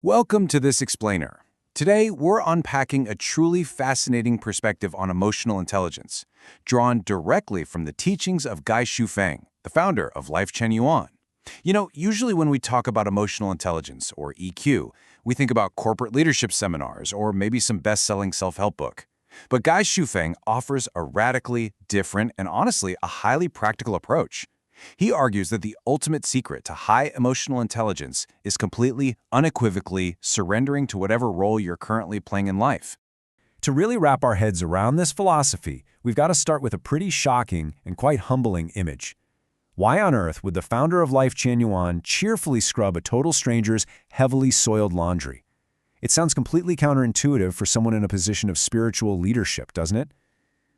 Welcome to This Explainer. Today, we're unpacking a truly fascinating perspective on emotional intelligence, drawn directly from the teachings of Guy Shufeng, the founder of Life Chen Yuan. Usually when we talk about emotional intelligence, or EQ, we think about corporate leadership seminars or maybe some best-selling self-help book. But Guy Shufeng offers a radically different and honestly a highly practical approach. He argues that the ultimate secret to high emotional intelligence is completely, unequivocally surrendering to whatever role you're currently playing in life. To really wrap our heads around this philosophy, we've got to start with a pretty shocking and quite humbling image. Why on earth would the founder of Life Chen Yuan cheerfully scrub a total stranger's heavily soiled laundry? It sounds completely counterintuitive for someone in a position of spiritual leadership, doesn't it?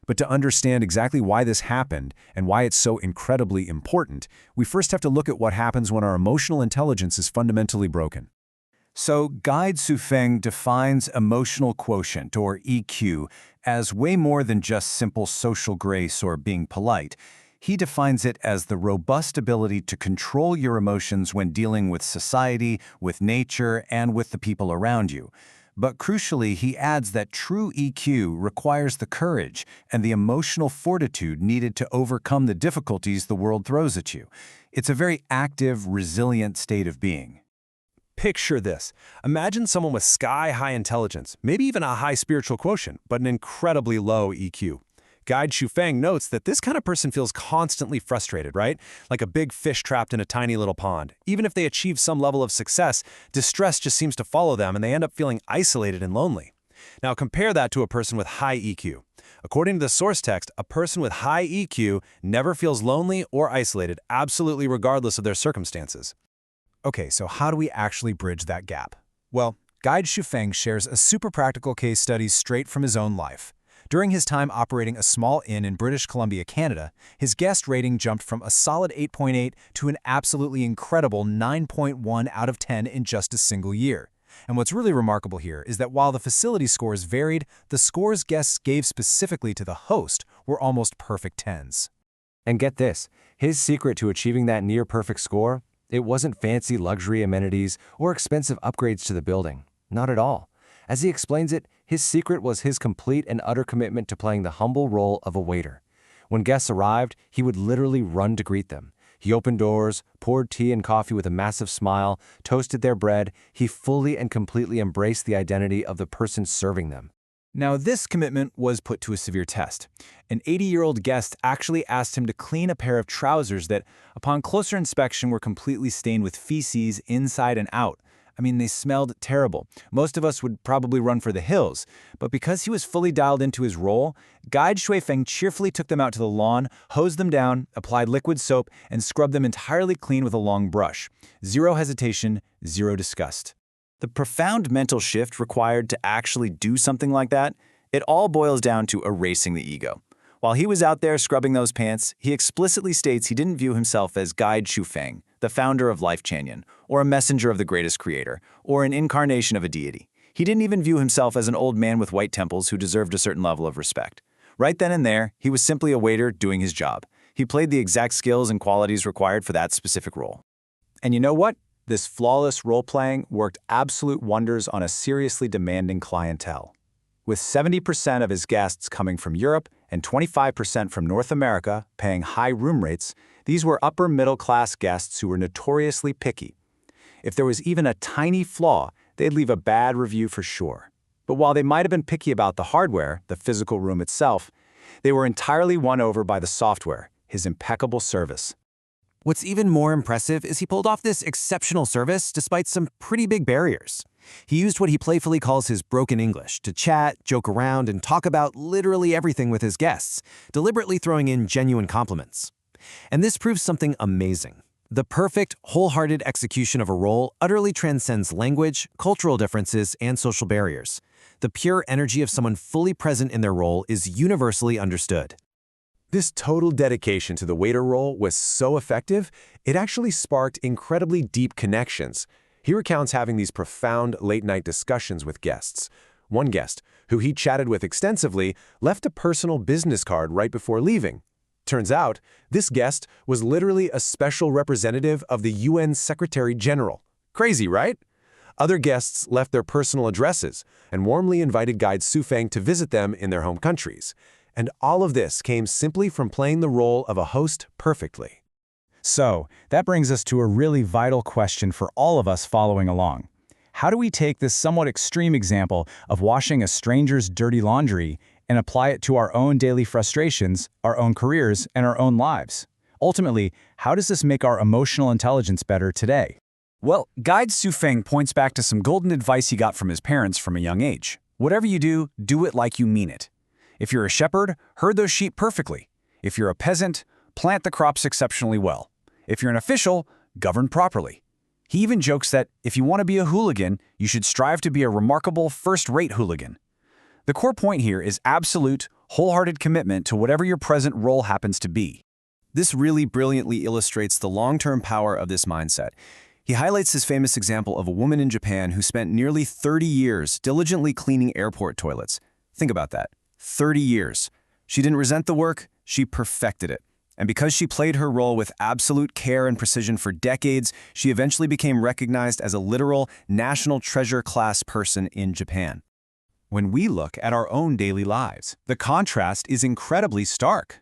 But to understand exactly why this happened and why it's so incredibly important, we first have to look at what happens when our emotional intelligence is fundamentally broken. So, Guy Shufeng defines emotional quotient, or EQ, as way more than just simple social grace or being polite. He defines it as the robust ability to control your emotions when dealing with society, with nature, and with the people around you. But crucially, he adds that true EQ requires the courage and the emotional fortitude needed to overcome the difficulties the world throws at you. It's a very active, resilient state of being. Picture this. Imagine someone with sky-high intelligence, maybe even a high spiritual quotient, but an incredibly low EQ. Guy Shufeng notes that this kind of person feels constantly frustrated, right? Like a big fish trapped in a tiny little pond. Even if they achieve some level of success, distress just seems to follow them and they end up feeling isolated and lonely. Now compare that to a person with high EQ. According to the source text, a person with high EQ never feels lonely or isolated, absolutely regardless of their circumstances. Okay, so how do we actually bridge that gap? Well, Guy Shufeng shares a super practical case study straight from his own life. During his time operating a small inn in British Columbia, Canada, his guest rating jumped from a solid 8.8 to an absolutely incredible 9.1 out of 10 in just a single year. And what's really remarkable here is that while the facility scores varied, the scores guests gave specifically to the host were almost perfect 10s. And get this, his secret to achieving that near-perfect score? It wasn't fancy luxury amenities or expensive upgrades to the building. Not at all. As he explains it, his secret was his complete and utter commitment to playing the humble role of a waiter. When guests arrived, he would literally run to greet them. He opened doors, poured tea and coffee with a massive smile, toasted their bread. He fully and completely embraced the identity of the person serving them. Now, this commitment was put to a severe test. An 80-year-old guest actually asked him to clean a pair of trousers that, upon closer inspection, were completely stained with feces inside and out. They smelled terrible. Most of us would probably run for the hills. But because he was fully dialed into his role, Guy Shufeng cheerfully took them out to the lawn, hosed them down, applied liquid soap, and scrubbed them entirely clean with a long brush. Zero hesitation, zero disgust. The profound mental shift required to actually do something like that, it all boils down to erasing the ego. While he was out there scrubbing those pants, he explicitly states he didn't view himself as Guy Shufeng, the founder of Life Chen Yuan, or a messenger of the greatest creator, or an incarnation of a deity. He didn't even view himself as an old man with white temples who deserved a certain level of respect. Right then and there, he was simply a waiter doing his job. He played the exact skills and qualities required for that specific role. And you know what? This flawless role-playing worked absolute wonders on a seriously demanding clientele. With 70% of his guests coming from Europe and 25% from North America paying high room rates, these were upper-middle-class guests who were notoriously picky. If there was even a tiny flaw, they'd leave a bad review for sure. But while they might have been picky about the hardware, the physical room itself, they were entirely won over by the software, his impeccable service. What's even more impressive is he pulled off this exceptional service despite some pretty big barriers. He used what he playfully calls his broken English to chat, joke around, and talk about literally everything with his guests, deliberately throwing in genuine compliments. And this proves something amazing. The perfect, wholehearted execution of a role utterly transcends language, cultural differences, and social barriers. The pure energy of someone fully present in their role is universally understood. This total dedication to the waiter role was so effective, it actually sparked incredibly deep connections. He recounts having these profound late-night discussions with guests. One guest, who he chatted with extensively, left a personal business card right before leaving. Turns out, this guest was literally a special representative of the UN Secretary General. Crazy, right? Other guests left their personal addresses and warmly invited Guide Xufeng to visit them in their home countries. And all of this came simply from playing the role of a host perfectly. So, that brings us to a really vital question for all of us following along. How do we take this somewhat extreme example of washing a stranger's dirty laundry and apply it to our own daily frustrations, our own careers, and our own lives? Ultimately, how does this make our emotional intelligence better today? Well, Guide Xufeng points back to some golden advice he got from his parents from a young age. Whatever you do it like you mean it. If you're a shepherd, herd those sheep perfectly. If you're a peasant, plant the crops exceptionally well. If you're an official, govern properly. He even jokes that if you want to be a hooligan, you should strive to be a remarkable, first-rate hooligan. The core point here is absolute, wholehearted commitment to whatever your present role happens to be. This really brilliantly illustrates the long-term power of this mindset. He highlights his famous example of a woman in Japan who spent nearly 30 years diligently cleaning airport toilets. Think about that. 30 years. She didn't resent the work, she perfected it. And because she played her role with absolute care and precision for decades, she eventually became recognized as a literal national treasure class person in Japan. When we look at our own daily lives, the contrast is incredibly stark.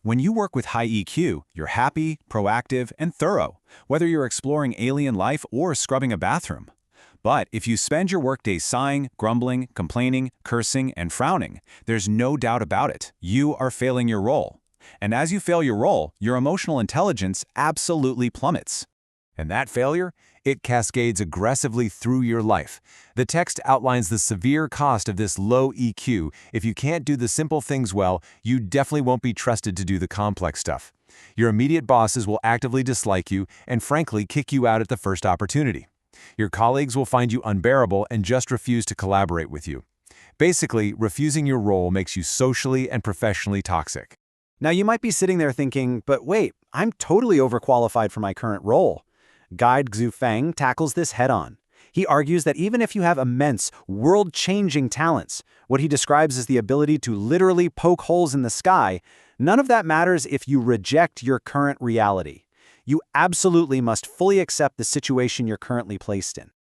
When you work with high EQ, you're happy, proactive, and thorough, whether you're exploring alien life or scrubbing a bathroom. But if you spend your workday sighing, grumbling, complaining, cursing, and frowning, there's no doubt about it. You are failing your role. And as you fail your role, your emotional intelligence absolutely plummets. And that failure, it cascades aggressively through your life. The text outlines the severe cost of this low EQ. If you can't do the simple things well, you definitely won't be trusted to do the complex stuff. Your immediate bosses will actively dislike you and frankly kick you out at the first opportunity. Your colleagues will find you unbearable and just refuse to collaborate with you. Basically, refusing your role makes you socially and professionally toxic. Now you might be sitting there thinking, but wait, I'm totally overqualified for my current role. Guide Xufeng tackles this head-on. He argues that even if you have immense, world-changing talents, what he describes as the ability to literally poke holes in the sky, none of that matters if you reject your current reality. You absolutely must fully accept the situation you're currently placed in.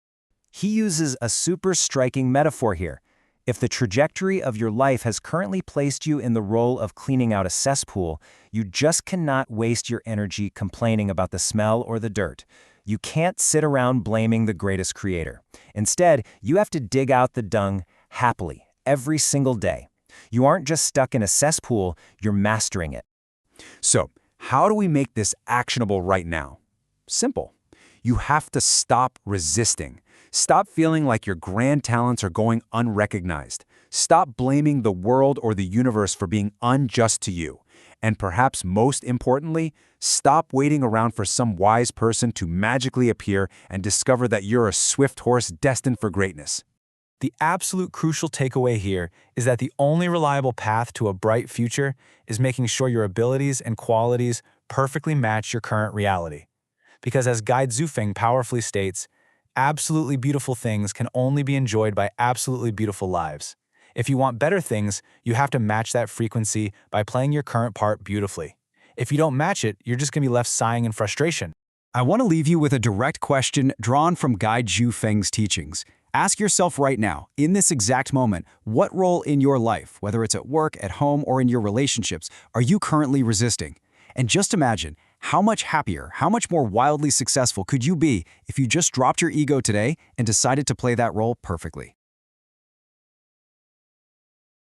He uses a super striking metaphor here. If the trajectory of your life has currently placed you in the role of cleaning out a cesspool, you just cannot waste your energy complaining about the smell or the dirt. You can't sit around blaming the greatest creator. Instead, you have to dig out the dung happily, every single day. You aren't just stuck in a cesspool, you're mastering it. So, how do we make this actionable right now? Simple. You have to stop resisting. Stop feeling like your grand talents are going unrecognized. Stop blaming the world or the universe for being unjust to you. And perhaps most importantly, stop waiting around for some wise person to magically appear and discover that you're a swift horse destined for greatness. The absolute crucial takeaway here is that the only reliable path to a bright future is making sure your abilities and qualities perfectly match your current reality. Because as Guide Xufeng powerfully states, absolutely beautiful things can only be enjoyed by absolutely beautiful lives. If you want better things, you have to match that frequency by playing your current part beautifully. If you don't match it, you're just going to be left sighing in frustration. I want to leave you with a direct question drawn from Guide Xufeng's teachings. Ask yourself right now, in this exact moment, what role in your life, whether it's at work, at home, or in your relationships, are you currently resisting? And just imagine, how much happier, how much more wildly successful could you be if you just dropped your ego today and decided to play that role perfectly?